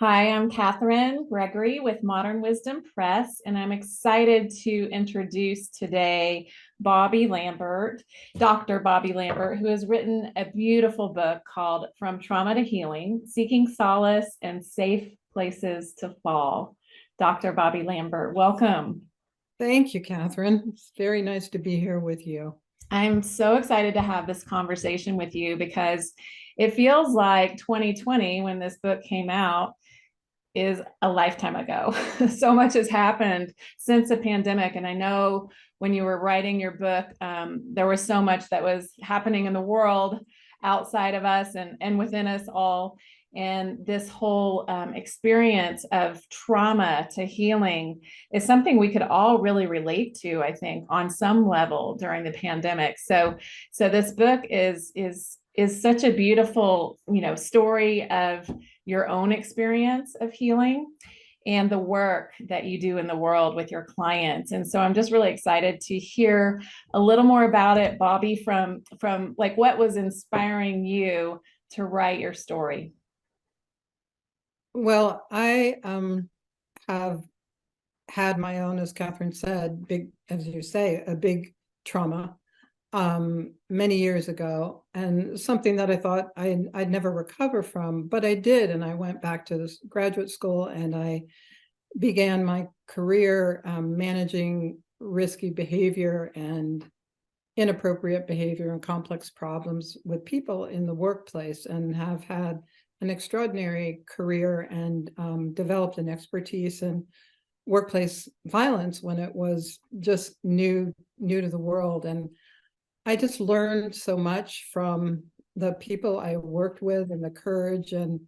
Hi, I'm Catherine Gregory with Modern Wisdom Press, and I'm excited to introduce today Bobbi Lambert, Dr. Bobbi Lambert, who has written a beautiful book called From Trauma to Healing, Seeking Solace and Safe Places to Fall. Dr. Bobbi Lambert, welcome. Thank you, Catherine. It's very nice to be here with you. I'm so excited to have this conversation with you because it feels like 2020, when this book came out, is a lifetime ago. So much has happened since the pandemic. And I know when you were writing your book, there was so much that was happening in the world outside of us and within us all. And this whole experience of trauma to healing is something we could all really relate to, I think, on some level during the pandemic. So this book is such a beautiful, story of your own experience of healing and the work that you do in the world with your clients. And so I'm just really excited to hear a little more about it, Bobbi, from like what was inspiring you to write your story. Well, I have had my own, as Catherine said, big, as you say, a big trauma many years ago, and something that I thought I'd never recover from, but I did. And I went back to this graduate school and I began my career managing risky behavior and inappropriate behavior and complex problems with people in the workplace, and have had an extraordinary career and developed an expertise in workplace violence when it was just new to the world. And I just learned so much from the people I worked with, and the courage and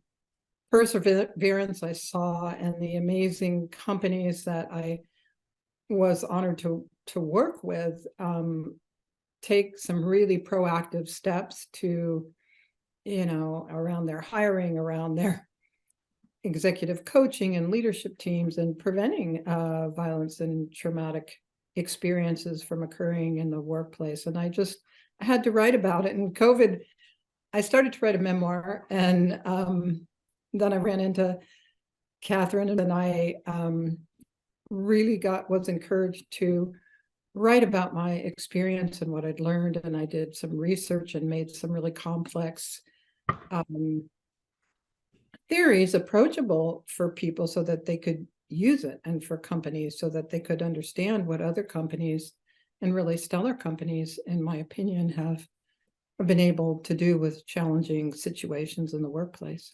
perseverance I saw, and the amazing companies that I was honored to work with, take some really proactive steps to, around their hiring, around their executive coaching and leadership teams, and preventing violence and traumatic experiences from occurring in the workplace. And I just had to write about it. And COVID, I started to write a memoir, and then I ran into Catherine, and I really was encouraged to write about my experience and what I'd learned. And I did some research and made some really complex um, theories approachable for people so that they could use it, and for companies so that they could understand what other companies, and really stellar companies, in my opinion, have been able to do with challenging situations in the workplace.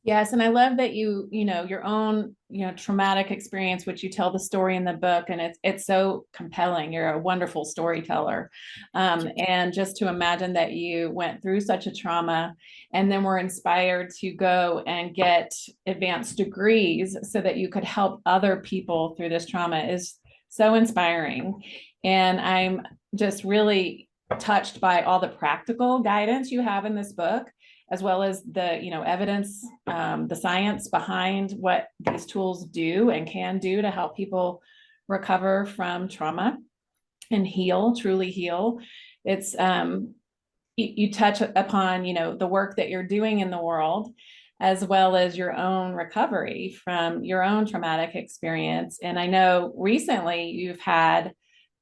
Yes, and I love that your own, traumatic experience, which you tell the story in the book, and it's so compelling. You're a wonderful storyteller. And just to imagine that you went through such a trauma and then were inspired to go and get advanced degrees so that you could help other people through this trauma is so inspiring. And I'm just really touched by all the practical guidance you have in this book, as well as the evidence, the science behind what these tools do and can do to help people recover from trauma and heal, truly heal. It's you touch upon the work that you're doing in the world, as well as your own recovery from your own traumatic experience. And I know recently you've had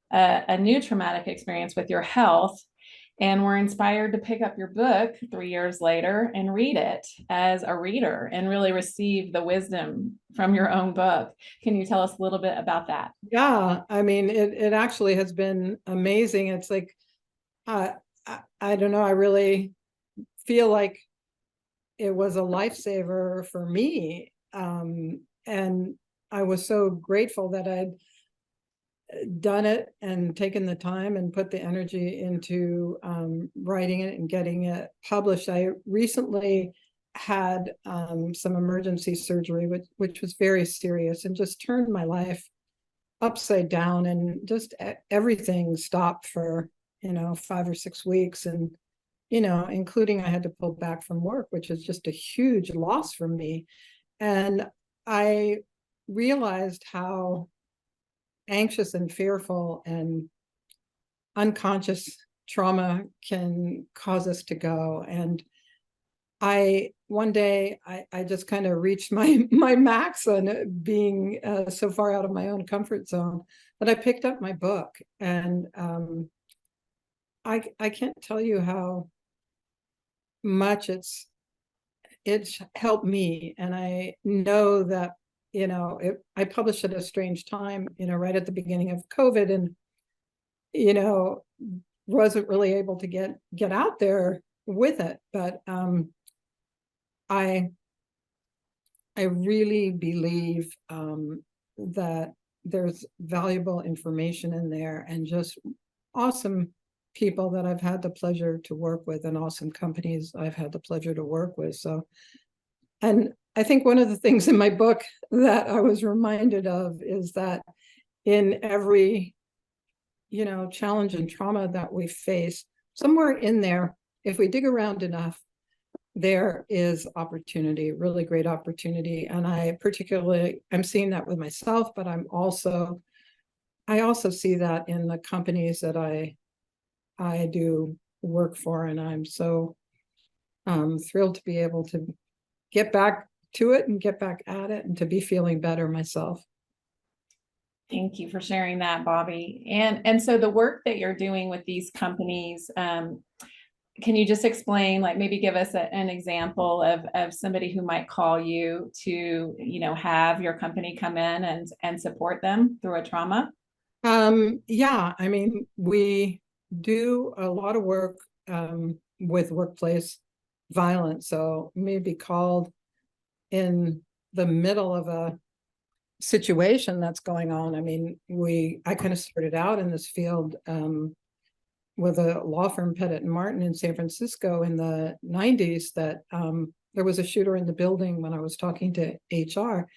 a new traumatic experience with your health, and were inspired to pick up your book 3 years later and read it as a reader and really receive the wisdom from your own book. Can you tell us a little bit about that? Yeah, I mean, it actually has been amazing. It's like, uh, I don't know, I really feel like it was a lifesaver for me. And I was so grateful that I'd done it and taken the time and put the energy into writing it and getting it published. I recently had some emergency surgery, which was very serious and just turned my life upside down, and just everything stopped for 5 or 6 weeks. And including, I had to pull back from work, which is just a huge loss for me. And I realized how anxious and fearful and unconscious trauma can cause us to go. And one day I just kind of reached my max on being so far out of my own comfort zone that I picked up my book, and I can't tell you how much it's helped me. And I know that, I published at a strange time, right at the beginning of COVID, and wasn't really able to get out there with it. But I really believe that there's valuable information in there, and just awesome people that I've had the pleasure to work with, and awesome companies I've had the pleasure to work with. So, and I think one of the things in my book that I was reminded of is that in every, challenge and trauma that we face, somewhere in there, if we dig around enough, there is opportunity, really great opportunity. And I'm seeing that with myself, but I also see that in the companies that I do work for. And I'm so thrilled to be able to get back to it and get back at it, and to be feeling better myself. Thank you for sharing that, Bobbi. And so the work that you're doing with these companies, can you just explain, like maybe give us an example of somebody who might call you to, have your company come in and support them through a trauma? Yeah, I mean, we do a lot of work with workplace violence. So maybe called in the middle of a situation that's going on. I mean, I kind of started out in this field with a law firm, Pettit and Martin, in San Francisco in the 90s, that there was a shooter in the building when I was talking to HR.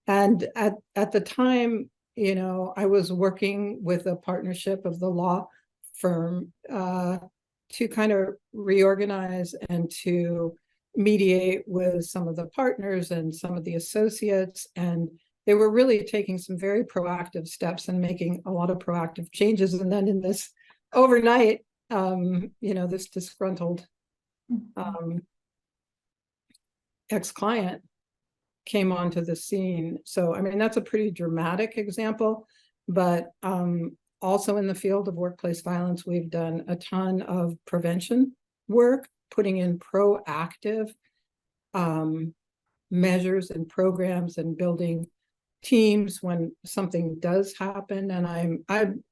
And at the time, I was working with a partnership of the law firm to kind of reorganize and to mediate with some of the partners and some of the associates. And they were really taking some very proactive steps and making a lot of proactive changes. And then in this overnight, this disgruntled ex-client came onto the scene. So, I mean, that's a pretty dramatic example, but also in the field of workplace violence, we've done a ton of prevention work, putting in proactive measures and programs, and building teams when something does happen. And I'm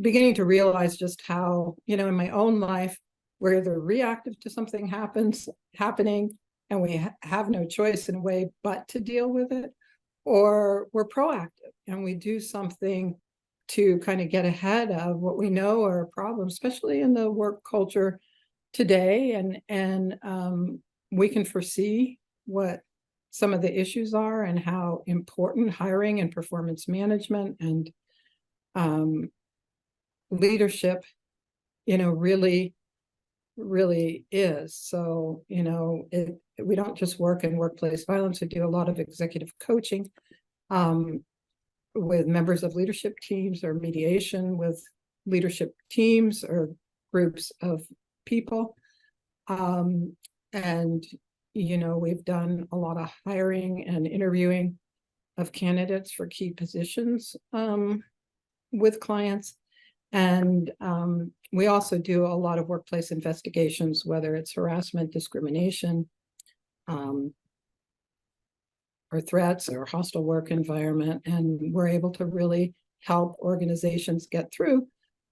beginning to realize just how, in my own life, we're either reactive to something happening, and we have no choice in a way but to deal with it, or we're proactive and we do something to kind of get ahead of what we know are problems, especially in the work culture today. And we can foresee what some of the issues are, and how important hiring and performance management and leadership, really is. So, we don't just work in workplace violence. We do a lot of executive coaching with members of leadership teams, or mediation with leadership teams or groups of people. And, we've done a lot of hiring and interviewing of candidates for key positions with clients. And we also do a lot of workplace investigations, whether it's harassment, discrimination, or threats, or hostile work environment. And we're able to really help organizations get through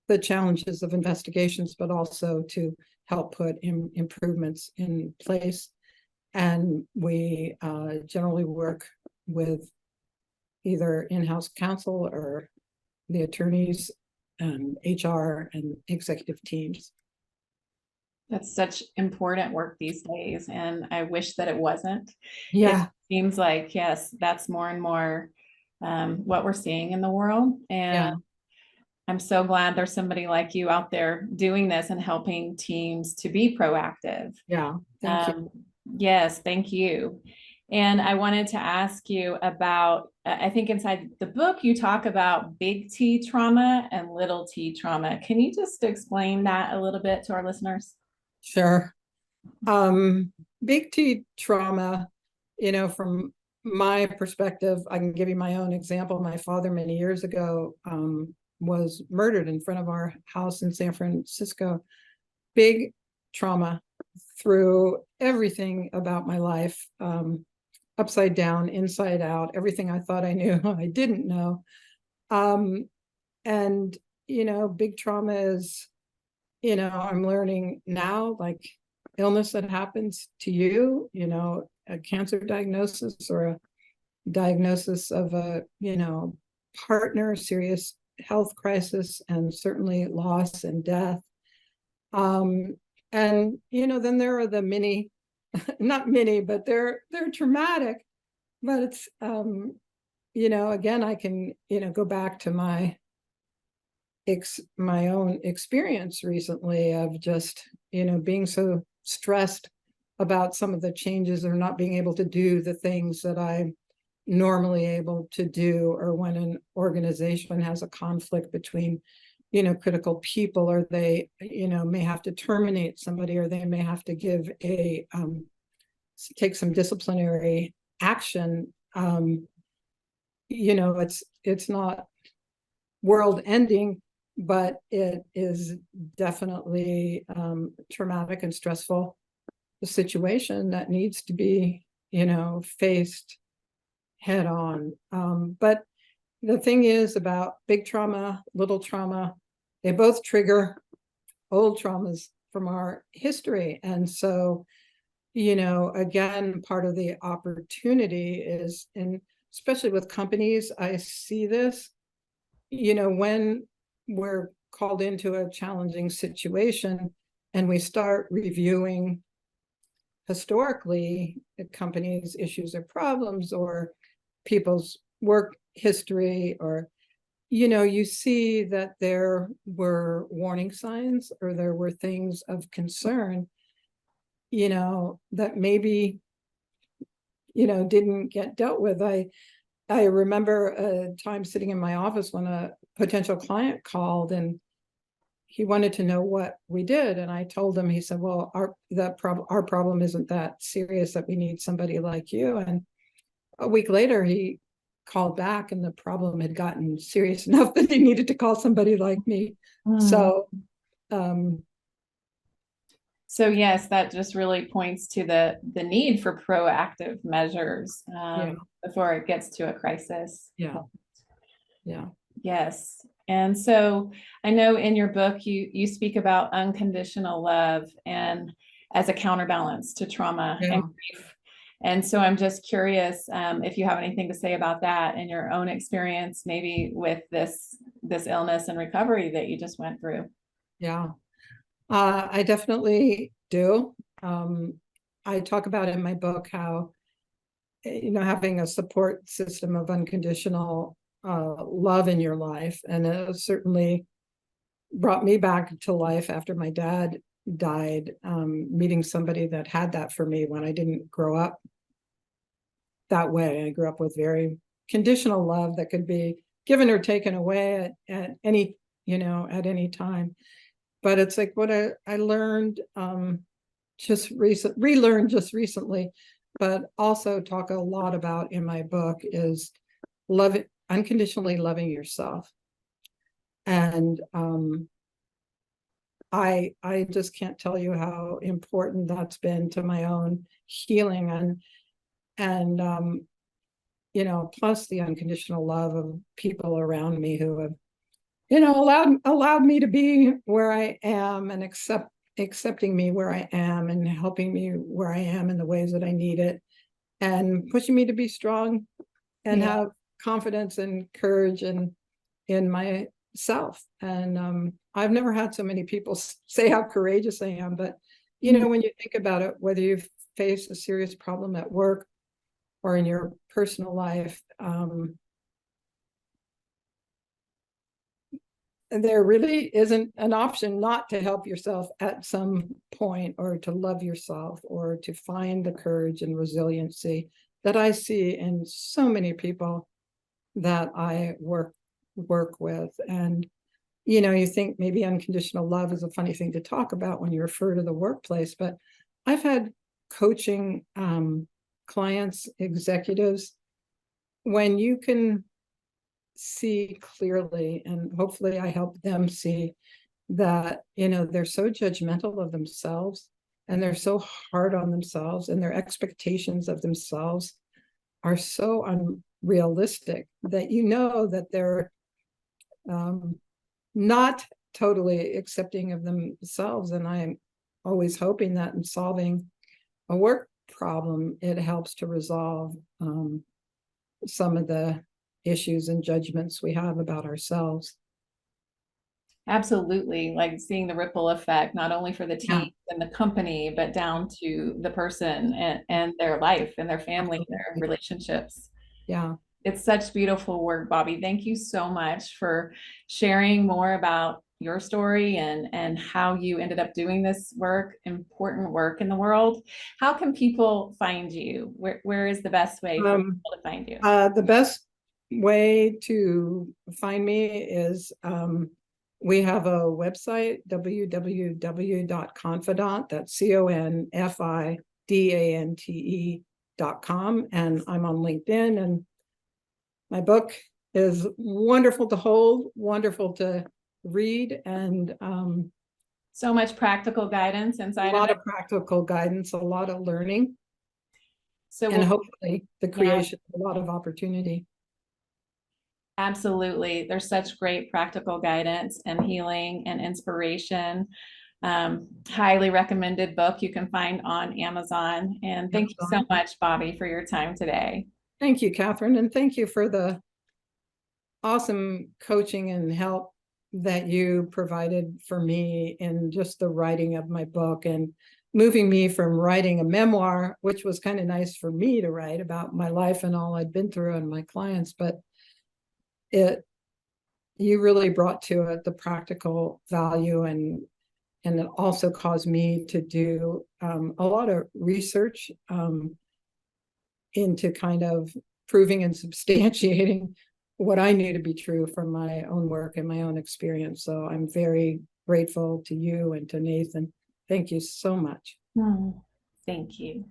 the challenges of investigations, but also to help put improvements in place. And we generally work with either in-house counsel or the attorneys and HR and executive teams. That's such important work these days, and I wish that it wasn't. Yeah. It seems like, yes, that's more and more what we're seeing in the world. And Yeah. I'm so glad there's somebody like you out there doing this and helping teams to be proactive. Yeah. Thank you. Yes, thank you. And I wanted to ask you about, I think inside the book, you talk about big T trauma and little t trauma. Can you just explain that a little bit to our listeners? Sure. big T trauma, from my perspective, I can give you my own example. My father many years ago was murdered in front of our house in San Francisco. Big trauma, through everything about my life, upside down, inside out, everything I thought I knew, I didn't know. And, big trauma is, I'm learning now, like illness that happens to you, a cancer diagnosis or a diagnosis of a, partner, serious health crisis, and certainly loss and death. And, then there are the many, not many, but they're traumatic, but it's, again, I can, go back to my own experience recently of just, being so stressed about some of the changes or not being able to do the things that I'm normally able to do, or when an organization has a conflict between, critical people, or they, may have to terminate somebody, or they may have to give take some disciplinary action. It's not world ending, but it is definitely traumatic and stressful situation that needs to be, faced head on. But the thing is about big trauma, little trauma, they both trigger old traumas from our history. And so, again, part of the opportunity is, and especially with companies, I see this, when we're called into a challenging situation and we start reviewing historically the company's issues or problems, or people's work history, or, you see that there were warning signs, or there were things of concern, that maybe, didn't get dealt with. I remember a time sitting in my office when a potential client called, and he wanted to know what we did. And I told him, he said, well, our problem isn't that serious that we need somebody like you. And a week later, he called back, and the problem had gotten serious enough that he needed to call somebody like me. So, so yes, that just really points to the need for proactive measures before it gets to a crisis. Yeah. Yes. And so I know in your book, you speak about unconditional love and as a counterbalance to trauma and grief. And so I'm just curious if you have anything to say about that in your own experience, maybe with this illness and recovery that you just went through. Yeah, I definitely do. I talk about in my book how, having a support system of unconditional love in your life, and it certainly brought me back to life after my dad died, meeting somebody that had that for me when I didn't grow up that way. I grew up with very conditional love that could be given or taken away at any, at any time. But it's like what I learned relearned just recently, but also talk a lot about in my book is unconditionally loving yourself. And I just can't tell you how important that's been to my own healing, and plus the unconditional love of people around me who have, allowed me to be where I am, and accepting me where I am, and helping me where I am in the ways that I need it, and pushing me to be strong and have confidence and courage in myself. And I've never had so many people say how courageous I am, but when you think about it, whether you face a serious problem at work or in your personal life, there really isn't an option not to help yourself at some point, or to love yourself, or to find the courage and resiliency that I see in so many people that I work with. And you think maybe unconditional love is a funny thing to talk about when you refer to the workplace, but I've had coaching clients, executives, when you can see clearly, and hopefully I help them see that, they're so judgmental of themselves, and they're so hard on themselves, and their expectations of themselves are so unrealistic that that they're not totally accepting of themselves. And I'm always hoping that in solving a work problem, it helps to resolve some of the issues and judgments we have about ourselves. Absolutely. Like seeing the ripple effect, not only for the team and the company, but down to the person and their life and their family, and their relationships. Yeah. It's such beautiful work, Bobbi. Thank you so much for sharing more about your story and how you ended up doing this work, important work in the world. How can people find you? Where is the best way for people to find you? The best way to find me is we have a website, www.confidant, that's CONFIDANTE.com, and I'm on LinkedIn, and my book is wonderful to hold, wonderful to read, and so much practical guidance inside of it. A lot of practical guidance, a lot of learning, and hopefully the creation of a lot of opportunity. Absolutely. There's such great practical guidance and healing and inspiration. Highly recommended book you can find on Amazon. And thank you so much, Bobbi, for your time today. Thank you, Catherine. And thank you for the awesome coaching and help that you provided for me in just the writing of my book, and moving me from writing a memoir, which was kind of nice for me to write about my life and all I'd been through and my clients, but you really brought to it the practical value, and it also caused me to do a lot of research into kind of proving and substantiating what I knew to be true from my own work and my own experience. So I'm very grateful to you and to Nathan. Thank you so much. Thank you.